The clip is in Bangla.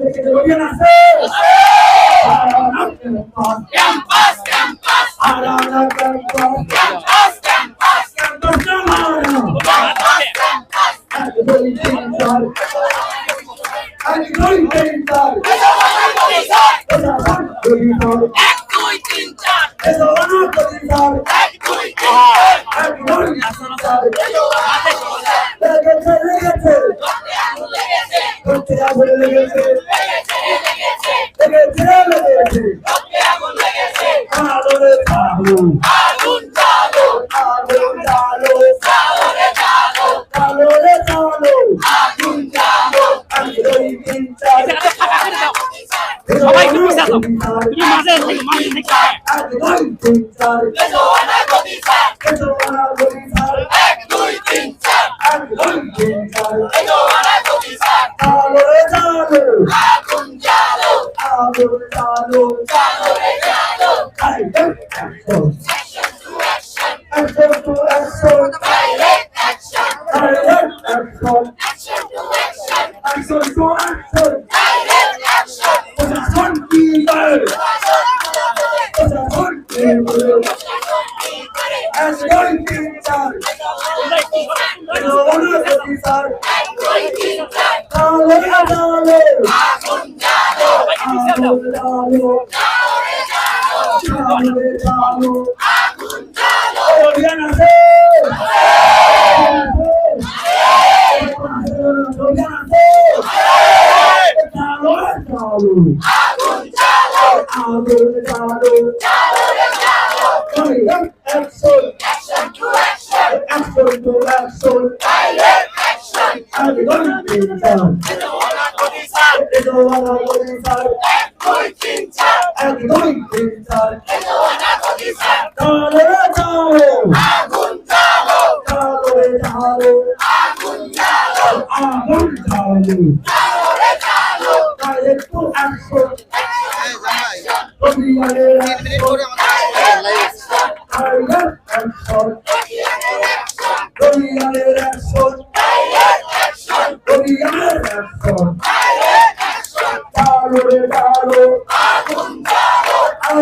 অভিযান আছে ক্যাম্পাস ক্যাম্পাস হারানা ক্যাম্পাস ক্যাম্পাস ক্যাম্পাস ক্যাম্পাস নামানো ক্যাম্পাস এক দুই তিন চার এক দুই তিন চার এক দুই তিন চার এজওয়ানা কবিতার এক দুই তিন চার এক দুই তিন চার লেগেছে করতে আগুন লেগেছে লেগেছে আলো রে আলো আগুন জ্বালো আলো আলো জ্বালো আলো রে জ্বালো রে আলো আগুন জ্বালো এক দুই তিন চার সবাই একটু বসে আছো তুমি মাঝে থেকে এক দুই তিন চার এজওয়ানা কবিতার এজওয়ানা কবিতার এক দুই তিন চার এক দুই তিন চার এজওয়ানা কবিতার আলো রে আলো আগুন জ্বালো আলো আলো জ্বালো রে জ্বালো Action to action, direct action direct action, action to action action to action. direct action প্রশাসন কি করে? প্রশাসন কি করে? এক দুই তিন চার, এজওয়ানা কবিতার এক দুই তিন চার আলো আলো, আগুন জ্বালো আলো আলো, জ্বালো রে জ্বালো আলো আলো। আগুন জ্বালো অভিযান আছে অভিযান আছে চালো চালো আগুন জ্বালো আলো চালো জ্বালো রে জ্বালো action action to action action to action direct action একদম তিনটার এজওয়ানা কবিতার এজওয়ানা কবিতার এক দুই তিন চার একদম তিনটার এজওয়ানা কবিতার চালো চালো আগুন জ্বালো চালো চালো আগুন জ্বালো আগুন চালো জ্বালো রে জ্বালো ডাইরেক্ট টু অ্যাকশন action অভিযানের action direct action direct action action অভিযানের অ্যাকশন